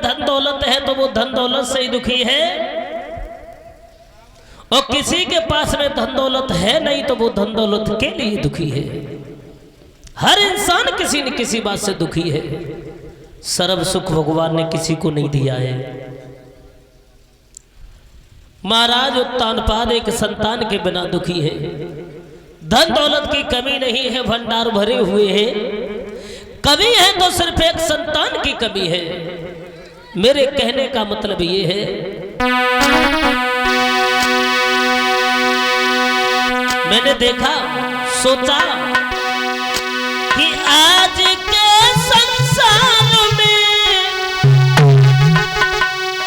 धन दौलत है तो वो धन दौलत से ही दुखी है, और किसी के पास में धन दौलत है नहीं तो वो धन दौलत के लिए दुखी है। हर इंसान किसी न किसी बात से दुखी है। सर्व सुख भगवान ने किसी को नहीं दिया है। महाराज उत्तानपाद एक संतान के बिना दुखी है। धन दौलत की कमी नहीं है, भंडार भरे हुए हैं। कमी है तो सिर्फ एक संतान की कमी है। मेरे कहने का मतलब ये है, मैंने देखा, सोचा कि आज के संसार में,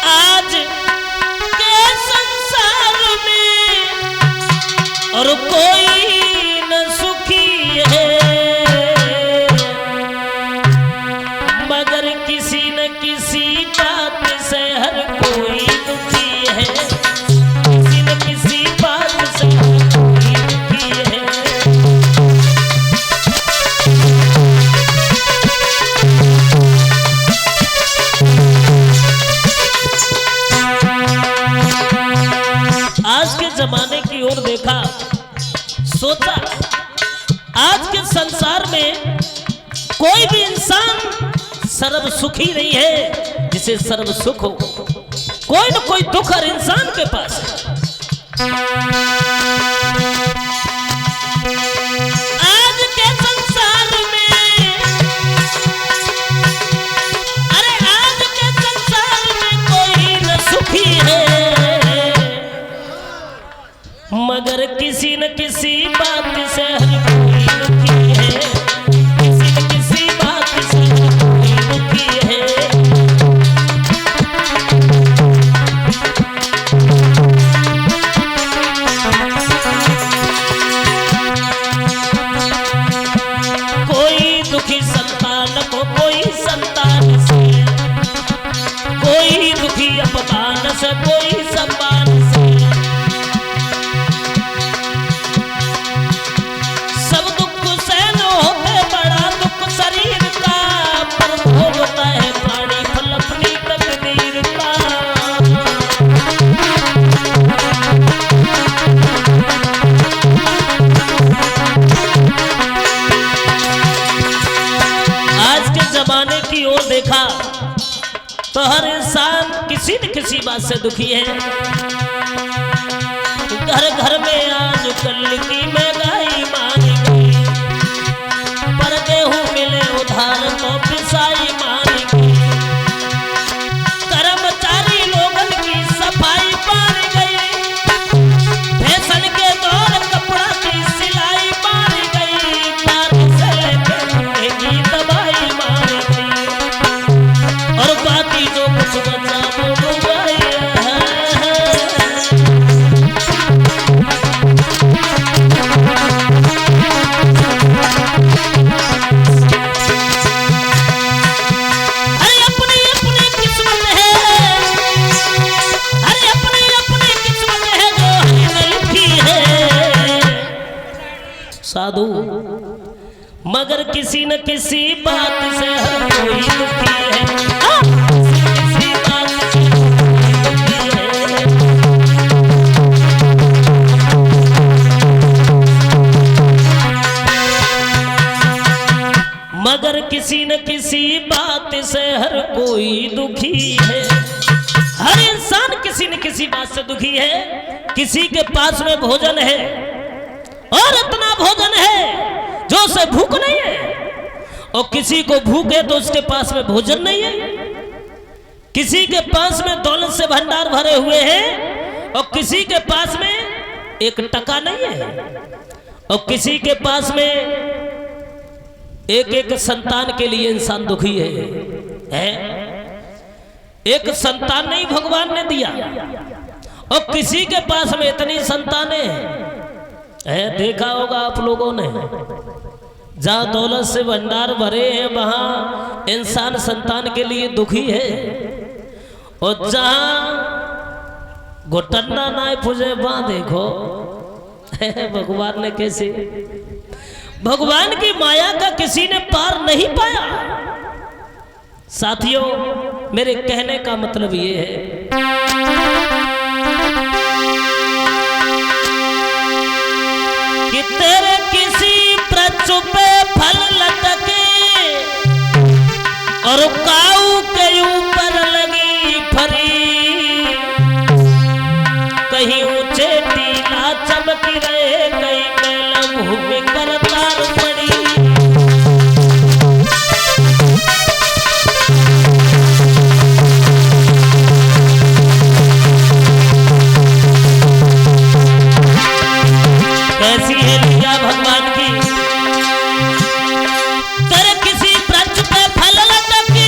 आज के संसार में और कोई न सुखी है, मगर किसी न किसी बात से हर कोई दुखी है। किसी न किसी बात से हर कोई दुखी है। आज के जमाने की ओर देखा, सोचा आज के संसार में कोई भी इंसान सर्व सुखी नहीं है जिसे सर्व सुख हो। कोई न कोई दुख हर इंसान के पास है। आज के संसार में, अरे आज के संसार में कोई न सुखी है, मगर किसी न किसी बात से हर कोई दुखी है। किसी न किसी बात से हर कोई दुखी है। कोई दुखी संतान को कोई संतान से, कोई दुखी अपमान से कोई सम्मान से। सब दुख सहन होते बड़ा दुख शरीर का, पर भोगता है प्राणी फल अपनी तकदीर का। आज के जमाने की ओर देखा तो हर इंसान किसी न किसी बात से दुखी है। घर घर में आज कल की महंगाई मान गई, पर गेहूं मिले उधार तो पिसाई मान गई। कर्मचारी लोगन की सफाई पार गई, फैशन के दौर कपड़ा की सिलाई मार गई। पार से लेकर चूहे की दवाई मार गई, और बाकी जो कुछ बचा वो डूबाई है। अरे अपनी अपनी किस्मत है, अरे अपनी अपनी किस्मत है जो हमने लिखी है। साधु, मगर किसी न किसी बात से हर कोई दुखी है। किसी बात से हर कोई दुखी है। मगर किसी न किसी बात से हर कोई दुखी है। हर इंसान किसी न किसी बात से दुखी है। किसी के पास में भोजन है और इतना भोजन है जो उसे भूख नहीं है, और किसी को भूख है तो उसके पास में भोजन नहीं है। किसी के पास में दौलत से भंडार भरे हुए हैं और किसी के पास में एक टका नहीं है, और किसी के पास में एक एक संतान के लिए इंसान दुखी है? एक संतान नहीं भगवान ने दिया, और किसी के पास में इतनी संतानें हैं। देखा होगा आप लोगों ने, जहां दौलत से भंडार भरे हैं वहां इंसान संतान के लिए दुखी है, और जहां घुटना ना पूजे वहां देखो भगवान ने कैसे, भगवान की माया का किसी ने पार नहीं पाया। साथियों, मेरे कहने का मतलब ये है कि तेरे किसी वृक्ष पे फल लटके और काऊ के ऊपर लगी फरी, कहीं ऊंचे टीला चमकी रहे, कहीं मैल भूमि कर तार पड़ी। कैसी है लीला भगवान की, तेरे किसी वृक्ष पे फल लटके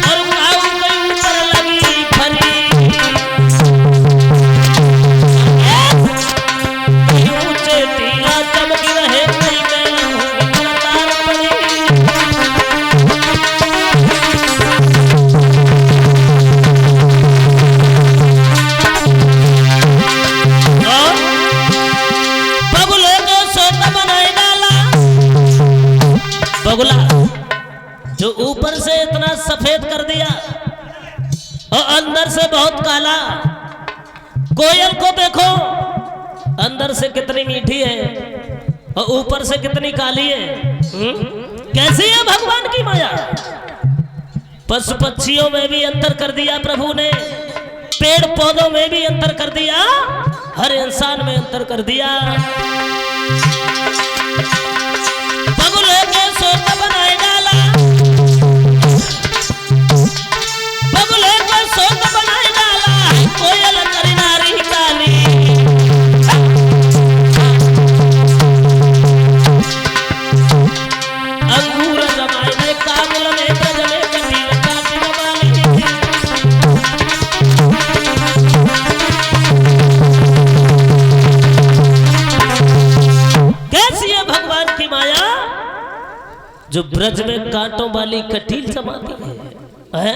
और काऊ के ऊपर लगी फली, ऊंचे टीला चमकी रहे, कहीं मैल भूमि पर तार पड़ी। बगुला जो ऊपर से इतना सफेद कर दिया और अंदर से बहुत काला। कोयल को देखो, अंदर से कितनी मीठी है और ऊपर से कितनी काली है। कैसी है भगवान की माया। पशु पक्षियों में भी अंतर कर दिया प्रभु ने, पेड़ पौधों में भी अंतर कर दिया, हर इंसान में अंतर कर दिया। बगुले के सोता बनाए डाला, बगुले को सोता बनाए डाला, कोयल करी नारी काली। अंगूर जमाए में काबुल में ब्रज में कटील काटी वाली। कैसी है भगवान की माया जो ब्रज में कांटों वाली कटील जमाती है।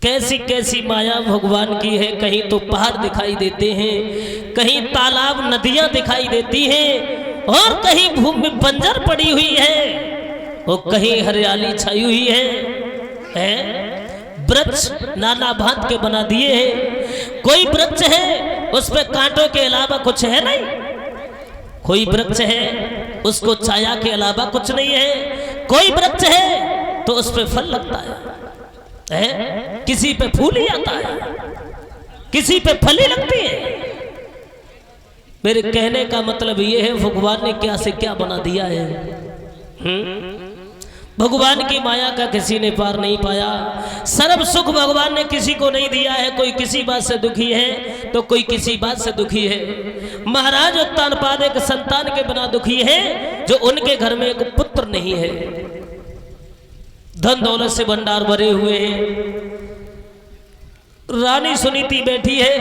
कैसी कैसी माया भगवान की है। कहीं तो पहाड़ दिखाई देते हैं, कहीं तालाब नदियां दिखाई देती हैं, और कहीं भूमि बंजर पड़ी हुई है और कहीं हरियाली छाई हुई है। वृक्ष नाना भांत के बना दिए हैं। कोई वृक्ष है उस पे कांटों के अलावा कुछ है नहीं, कोई वृक्ष है उसको छाया के अलावा कुछ नहीं है। कोई वृक्ष है तो उस पे फल लगता है, किसी पे फूल ही आता है, किसी पे फल ही लगती है। मेरे कहने का मतलब ये है भगवान ने क्या से क्या बना दिया है। भगवान की माया का किसी ने पार नहीं पाया। सर्व सुख भगवान ने किसी को नहीं दिया है। कोई किसी बात से दुखी है तो कोई किसी बात से दुखी है। महाराज उत्तानपाद एक संतान के बिना दुखी है जो उनके घर में एक पुत्र नहीं है। धन दौलत से भंडार भरे हुए हैं, रानी सुनीति बैठी है,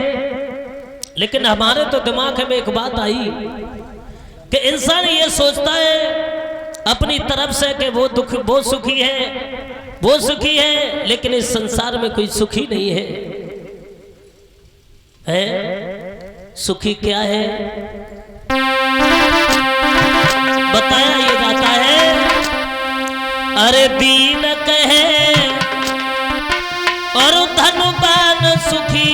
लेकिन हमारे तो दिमाग में एक बात आई कि इंसान ये सोचता है अपनी तरफ से कि वो सुखी है, वो सुखी है, लेकिन इस संसार में कोई सुखी नहीं है। सुखी क्या है बताया ये जाता है। अरे दीन कहे और धनवान सुखी,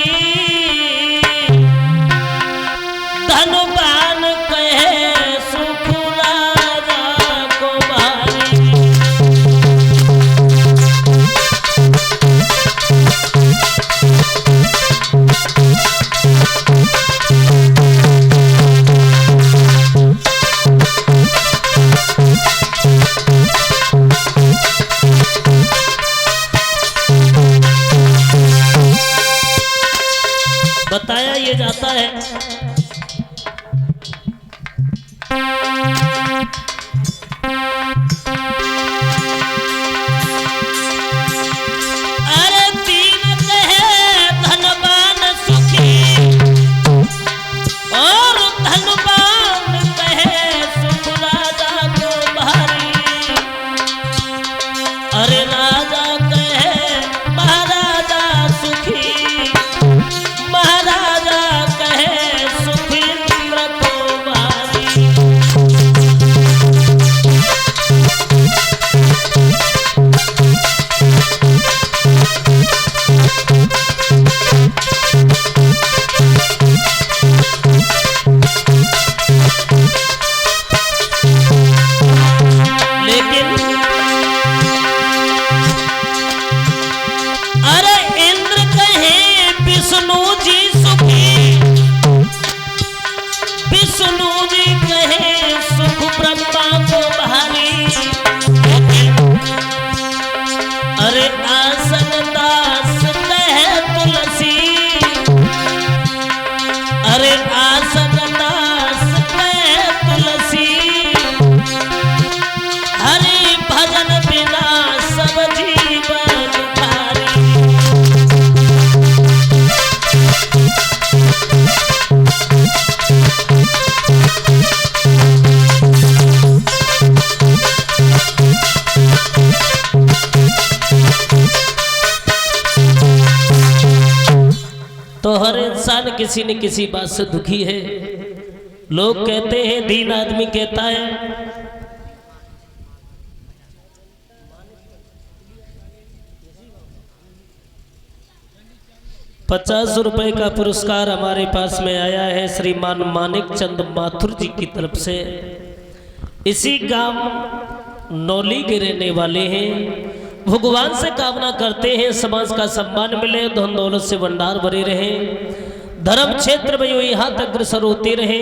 धनवान कहे सुख राजा को भारी। बताया ये जाता है अरे दीन कहे धनवान सुखी और धनवान कहे सुख राजा को भारी। अरे राजा कहे महाराजा सुखी, महाराजा कहे तो हर इंसान किसी न किसी बात से दुखी है। लोग कहते हैं, दीन आदमी कहता है 50 रुपए का पुरस्कार हमारे पास में आया है श्रीमान मानिक चंद माथुर जी की तरफ से। इसी गांव नौली के रहने वाले हैं। भगवान से कामना करते हैं समाज का सम्मान मिले, धन दौलत से भंडार भरे रहे, धर्म क्षेत्र में यहाँ तक अग्रसर होते रहे,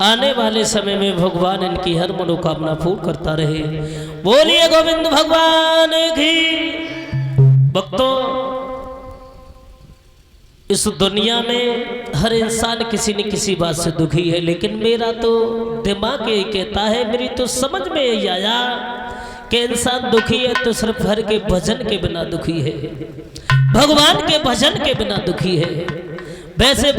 आने वाले समय में भगवान इनकी हर मनोकामना पूर्ण करता रहे। बोलिए गोविंद भगवान की। भक्तों, इस दुनिया में हर इंसान किसी न किसी बात से दुखी है, लेकिन मेरा तो दिमाग ये कहता है, मेरी तो समझ में यही आया कि इंसान दुखी है तो सिर्फ हर के भजन के बिना दुखी है, भगवान के भजन के बिना दुखी है। वैसे